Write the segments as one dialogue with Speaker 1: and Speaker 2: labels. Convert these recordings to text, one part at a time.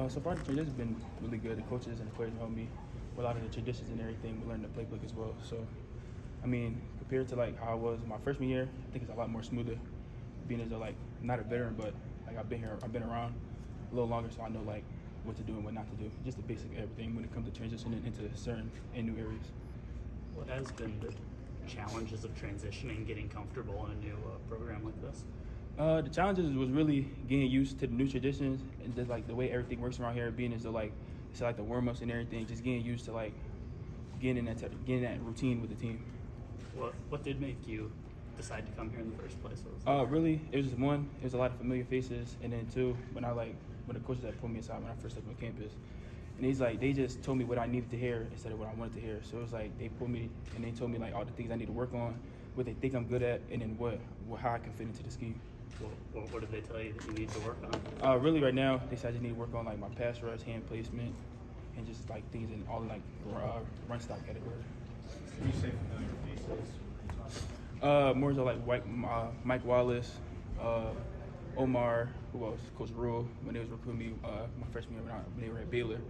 Speaker 1: So far, the transition has been really good. The coaches and the players helped me with a lot of the traditions and everything. We learned the playbook as well. So, I mean, compared to like how I was my freshman year, I think it's a lot more smoother. Being as a like not a veteran, but like I've been around a little longer, so I know like what to do and what not to do. Just the basic everything when it comes to transitioning into certain and new areas.
Speaker 2: What has been the challenges of transitioning, getting comfortable in a new program like this?
Speaker 1: The challenges was really getting used to the new traditions and just like the way everything works around here. Being as though like it's like the warm ups and everything, just getting used to like getting in that routine with the team.
Speaker 2: What did make you decide to come here in the first place? What was that?
Speaker 1: Really, it was just one. It was a lot of familiar faces, and then two, when the coaches that pulled me aside when I first left on campus, and they just told me what I needed to hear instead of what I wanted to hear. So it was like they pulled me and they told me like all the things I need to work on, what they think I'm good at, and then how I can fit into the scheme.
Speaker 2: What did they tell you that you need to work on?
Speaker 1: Really, right now, they said I just need to work on like my pass rush, hand placement, and just like things in all like run stop categories.
Speaker 3: Can you say familiar faces?
Speaker 1: More so like Mike Wallace, Omar, who else? Coach Rule when they was recruiting me my freshman year when they were at Baylor.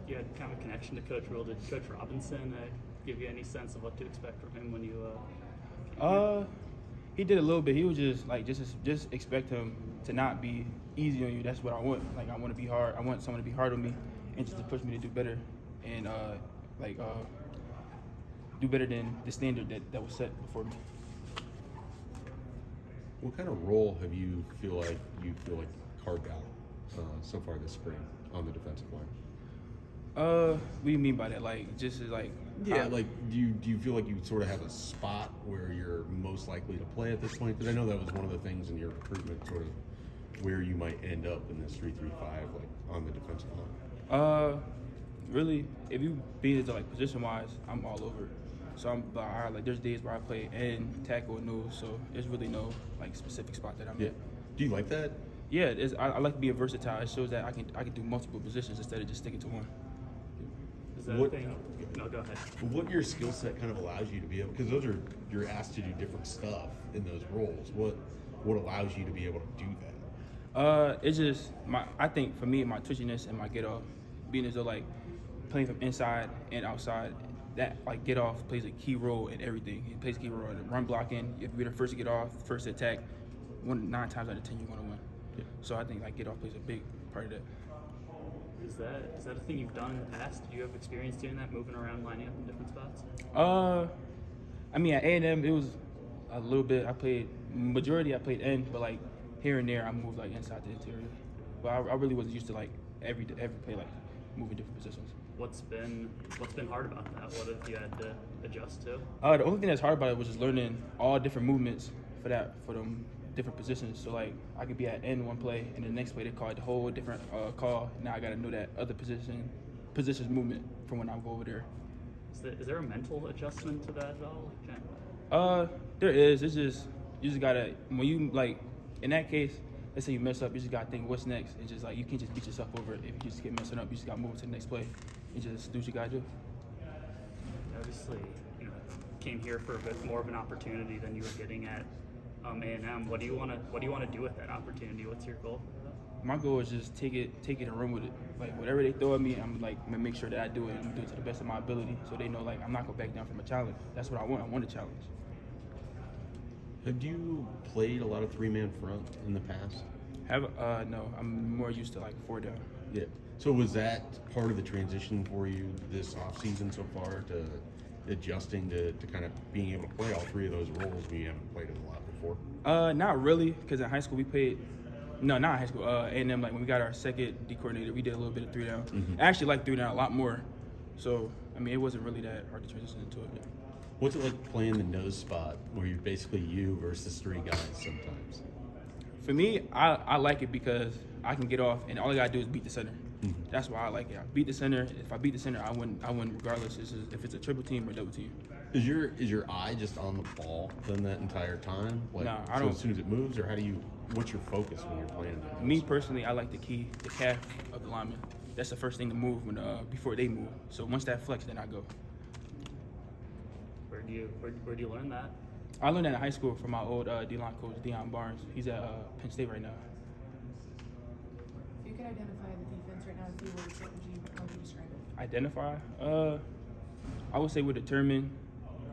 Speaker 2: You had kind of a connection to Coach Rule. Did Coach Robinson give you any sense of what to expect from him when you came here?
Speaker 1: He did a little bit. He was just like just expect him to not be easy on you. That's what I want. Like I want to be hard. I want someone to be hard on me, and just to push me to do better, and do better than the standard that was set before me.
Speaker 4: What kind of role have you feel like carved out so far this spring on the defensive line?
Speaker 1: What do you mean by that? Like just like
Speaker 4: like do you feel like you sort of have a spot where you're most likely to play at this point? Because I know that was one of the things in your recruitment, sort of where you might end up in this 3-3-5, like on the defensive line.
Speaker 1: Really, if you beat it to like position wise, I'm all over. So like there's days where I play end, tackle, and nose. So there's really no like specific spot that I'm in.
Speaker 4: Do you like that?
Speaker 1: Yeah, I like to be versatile. It shows that I can do multiple positions instead of just sticking to one.
Speaker 2: Is that a thing? No, go ahead.
Speaker 4: What your skill set kind of allows you to be able, because you're asked to do different stuff in those roles. What allows you to be able to do that?
Speaker 1: It's just I think for me, my twitchiness and my get off, being as though like playing from inside and outside, that like get off plays a key role in everything. It plays a key role in run blocking. If you're the first to get off, first to attack, 9 times out of 10 you're gonna win.
Speaker 4: Yeah.
Speaker 1: So I think like get off plays a big part of that.
Speaker 2: Is that a thing you've done in the past? Do you have experience doing that, moving around, lining up in different spots?
Speaker 1: I mean at A&M it was a little bit. I played end, but like here and there I moved like inside the interior. But I really wasn't used to like every play like moving different positions.
Speaker 2: What's been hard about that? What have you had to adjust to?
Speaker 1: The only thing that's hard about it was just learning all different movements for them different positions. So like I could be at end one play and the next play they call it a whole different call. Now I got to know that other positions movement from when I go over there.
Speaker 2: Is there a mental adjustment to that at all?
Speaker 1: There is. It's just you just gotta when you like in that case. Let's say you mess up, you just gotta think what's next. It's just like you can't just beat yourself over it. If you just get messing up, you just gotta move to the next play. You just do what you gotta do.
Speaker 2: Obviously, came here for a bit more of an opportunity than you were getting at A&M. What do you want to do with that opportunity? What's your goal?
Speaker 1: My goal is just take it and run with it. Like whatever they throw at me, I'm like gonna make sure that I do it and do it to the best of my ability, so they know like I'm not gonna back down from a challenge. That's what I want. I want a challenge.
Speaker 4: Have you played a lot of 3-man front in the past?
Speaker 1: No. I'm more used to like 4 down.
Speaker 4: Yeah. So was that part of the transition for you this offseason so far, to adjusting to kind of being able to play all 3 of those roles when you haven't played it a lot before?
Speaker 1: Not really, because in high school we played. No, not in high school. A&M, like when we got our second D coordinator, we did a little bit of 3 down.
Speaker 4: Mm-hmm.
Speaker 1: I actually like 3 down a lot more. So I mean, it wasn't really that hard to transition into it. Yeah.
Speaker 4: What's it like playing the nose spot where you're basically you versus 3 guys sometimes?
Speaker 1: For me, I like it because I can get off and all I gotta do is beat the center.
Speaker 4: Mm-hmm.
Speaker 1: That's why I like it. I beat the center. If I beat the center, I win regardless. If it's a triple team or double team.
Speaker 4: Is your eye just on the ball then that entire time? Like,
Speaker 1: No, I
Speaker 4: so
Speaker 1: don't.
Speaker 4: as soon as it moves, or what's your focus when you're playing that?
Speaker 1: Me personally, I like the calf of the lineman. That's the first thing to move before they move. So once that flex, then I go.
Speaker 2: Where do you learn that?
Speaker 1: I learned that in high school from my old D-line coach, Deion Barnes. He's at Penn State right now.
Speaker 5: could identify the defense right now in a few words, how would you describe it?
Speaker 1: Identify. I would say we're determined.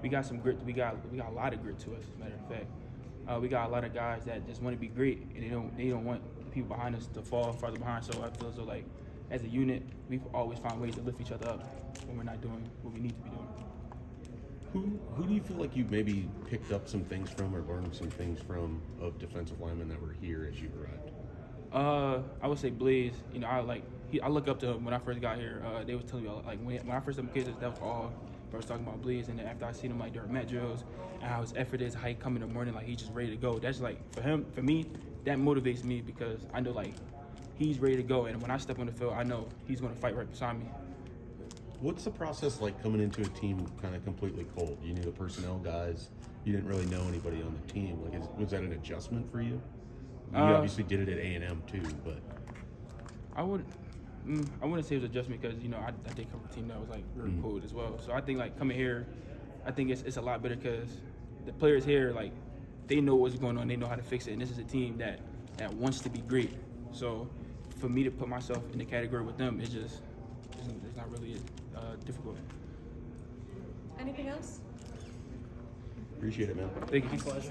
Speaker 1: We got some grit. We got a lot of grit to us. As a matter of fact, we got a lot of guys that just want to be great, and they don't want the people behind us to fall farther behind. So I feel as though, like, as a unit, we've always found ways to lift each other up when we're not doing what we need to be doing.
Speaker 4: Who do you feel like you maybe picked up some things from or learned some things from of defensive linemen that were here as you arrived?
Speaker 1: I would say Blaze. You know, I look up to him when I first got here. They was telling me, like, when I first met kids, that was all. I was talking about Blaze, and then after I seen him, like, during mat drills, and how his effort is, how he come in the morning, like, he's just ready to go. That's like, for me, that motivates me because I know, like, he's ready to go, and when I step on the field, I know he's going to fight right beside me.
Speaker 4: What's the process like coming into a team kind of completely cold? You knew the personnel guys. You didn't really know anybody on the team. Like, was that an adjustment for you? You obviously did it at A&M too, but
Speaker 1: I wouldn't say it was adjustment because, you know, I did come from a team that was, like, really cold as well. So I think, like, coming here, I think it's a lot better because the players here, like, they know what's going on. They know how to fix it. And this is a team that wants to be great. So for me to put myself in the category with them, it's not really difficult.
Speaker 5: Anything else?
Speaker 4: appreciate it, man.
Speaker 1: Thank you.
Speaker 2: Pleasure.